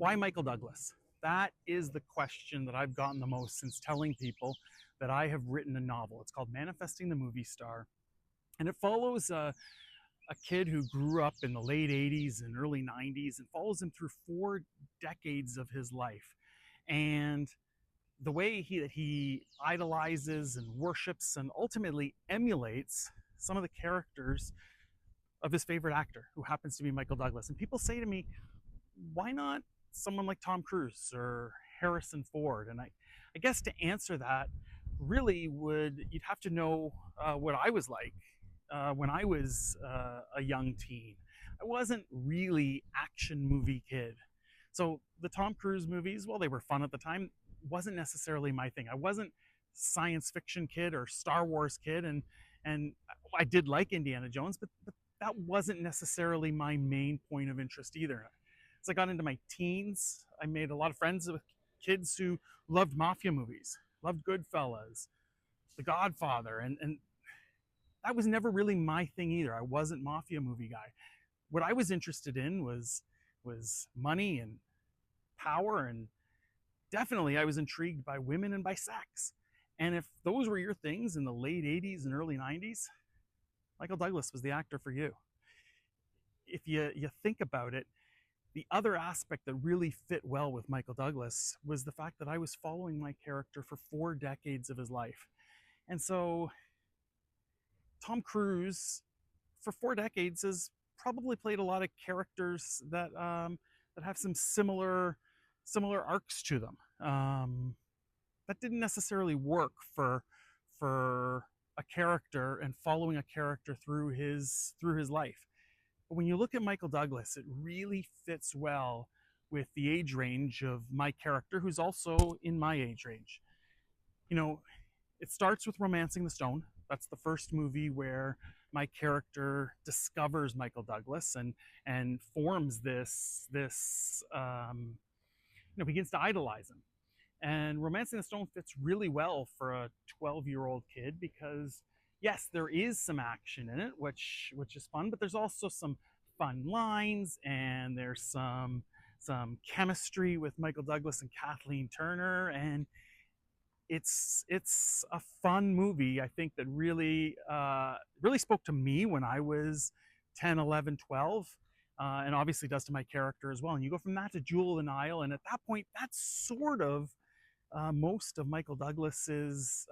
Why Michael Douglas? That is the question that I've gotten the most since telling people that I have written a novel. It's called Manifesting the Movie Star, and it follows a kid who grew up in the late 80s and early 90s and follows him through 4 decades of his life. And the way he idolizes and worships and ultimately emulates some of the characters of his favorite actor, who happens to be Michael Douglas. And people say to me, why not someone like Tom Cruise or Harrison Ford? And I guess to answer that, really you'd have to know what I was like when I was a young teen. I wasn't really action movie kid. So the Tom Cruise movies, well, they were fun at the time, wasn't necessarily my thing. I wasn't science fiction kid or Star Wars kid, and I did like Indiana Jones, but that wasn't necessarily my main point of interest either. As I got into my teens, I made a lot of friends with kids who loved mafia movies, loved Goodfellas, The Godfather, and that was never really my thing either. I wasn't mafia movie guy. What I was interested in was money and power, and definitely I was intrigued by women and by sex. And if those were your things in the late 80s and early 90s, Michael Douglas was the actor for you. If you think about it, the other aspect that really fit well with Michael Douglas was the fact that I was following my character for 4 decades of his life. And so Tom Cruise, for 4 decades, has probably played a lot of characters that have some similar arcs to them. That didn't necessarily work for a character and following a character through his life. But when you look at Michael Douglas, it really fits well with the age range of my character, who's also in my age range. You know, it starts with Romancing the Stone. That's the first movie where my character discovers Michael Douglas and forms begins to idolize him. And Romancing the Stone fits really well for a 12-year-old kid because yes, there is some action in it, which is fun, but there's also some fun lines, and there's some chemistry with Michael Douglas and Kathleen Turner, and it's a fun movie. I think that really spoke to me when I was 10, 11, 12. And obviously does to my character as well. And you go from that to Jewel of the Nile, and at that point, that's sort of most of Michael Douglas's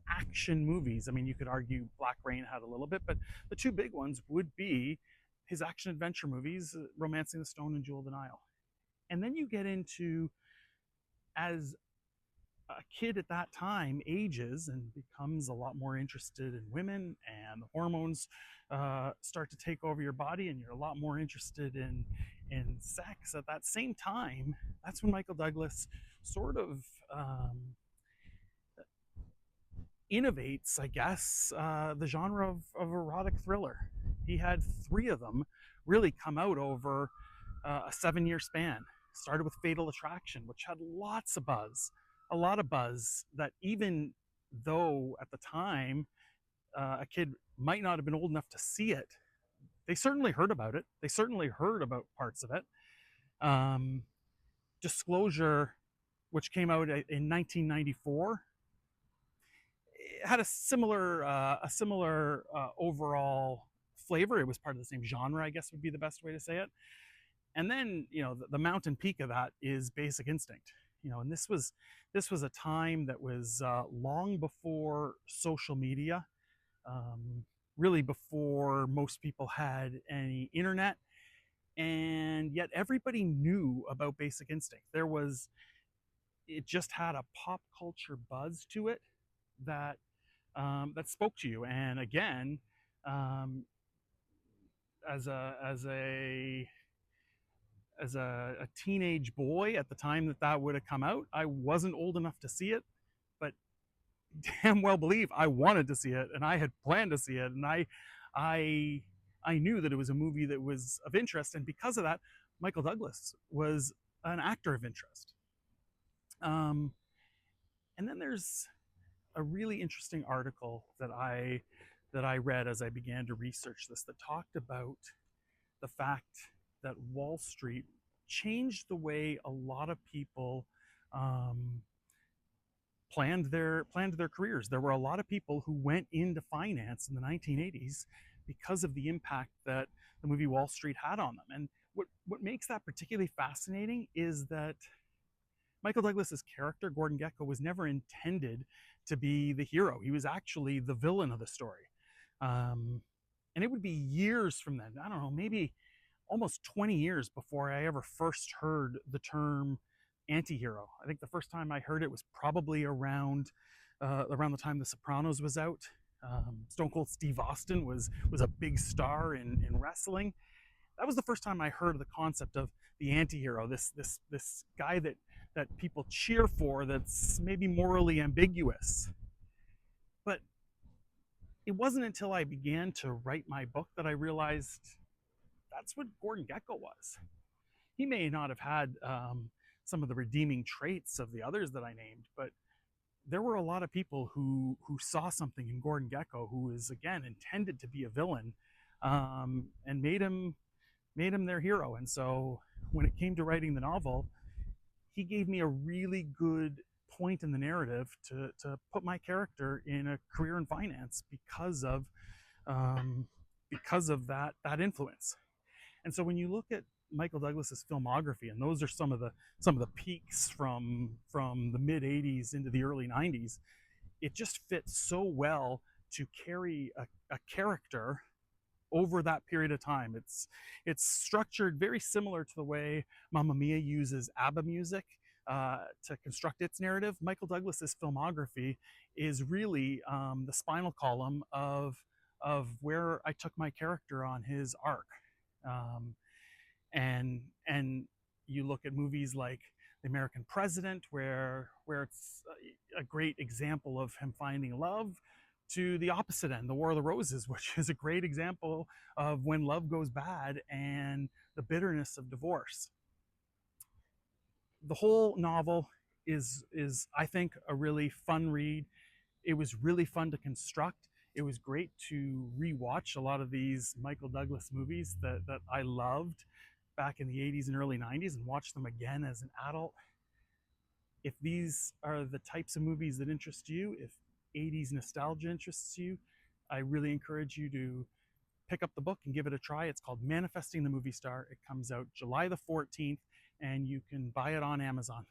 action movies. I mean, you could argue Black Rain had a little bit, but the two big ones would be his action adventure movies, Romancing the Stone and Jewel of the Nile. And then you get into, as a kid at that time ages and becomes a lot more interested in women, and the hormones start to take over your body, and you're a lot more interested in sex at that same time. That's when Michael Douglas sort of innovates, I guess, the genre of erotic thriller. He had 3 of them really come out over a 7-year span. Started with Fatal Attraction, which had lots of buzz, a lot of buzz, that even though at the time a kid might not have been old enough to see it, they certainly heard about it. They certainly heard about parts of it. Disclosure, which came out in 1994, had a similar overall flavor. It was part of the same genre, I guess would be the best way to say it. And then, the mountain peak of that is Basic Instinct. And this was a time that was long before social media, really before most people had any internet, and yet everybody knew about Basic Instinct. It just had a pop culture buzz to it that that spoke to you. And again, as a teenage boy at the time that would have come out, I wasn't old enough to see it, but damn well believe I wanted to see it, and I had planned to see it, and I knew that it was a movie that was of interest, and because of that, Michael Douglas was an actor of interest. And then there's a really interesting article that I read as I began to research this, that talked about the fact that Wall Street changed the way a lot of people um, planned their careers. There were a lot of people who went into finance in the 1980s because of the impact that the movie Wall Street had on them. And what makes that particularly fascinating is that Michael Douglas's character, Gordon Gekko, was never intended to be the hero. He was actually the villain of the story. Um, and it would be years from then, I don't know, maybe almost 20 years before I ever first heard the term anti-hero. I think the first time I heard it was probably around the time The Sopranos was out. Stone Cold Steve Austin was a big star in wrestling. That was the first time I heard of the concept of the anti-hero, this guy that people cheer for, that's maybe morally ambiguous. But it wasn't until I began to write my book that I realized that's what Gordon Gekko was. He may not have had some of the redeeming traits of the others that I named, but there were a lot of people who saw something in Gordon Gekko, who is again intended to be a villain, and made him their hero. And so when it came to writing the novel, he gave me a really good point in the narrative to put my character in a career in finance because of that influence. And so when you look at Michael Douglas's filmography, and those are some of the peaks from the mid 80s into the early 90s, it just fits so well to carry a character over that period of time. It's structured very similar to the way Mamma Mia uses ABBA music to construct its narrative. Michael Douglas's filmography is really the spinal column of where I took my character on his arc. And you look at movies like The American President, where it's a great example of him finding love, to the opposite end, The War of the Roses, which is a great example of when love goes bad and the bitterness of divorce. The whole novel is I think a really fun read. It was really fun to construct. It was great to rewatch a lot of these Michael Douglas movies that I loved back in the 80s and early 90s and watch them again as an adult. If these are the types of movies that interest you, if 80s nostalgia interests you, I really encourage you to pick up the book and give it a try. It's called Manifesting the Movie Star. It comes out July the 14th, and you can buy it on Amazon.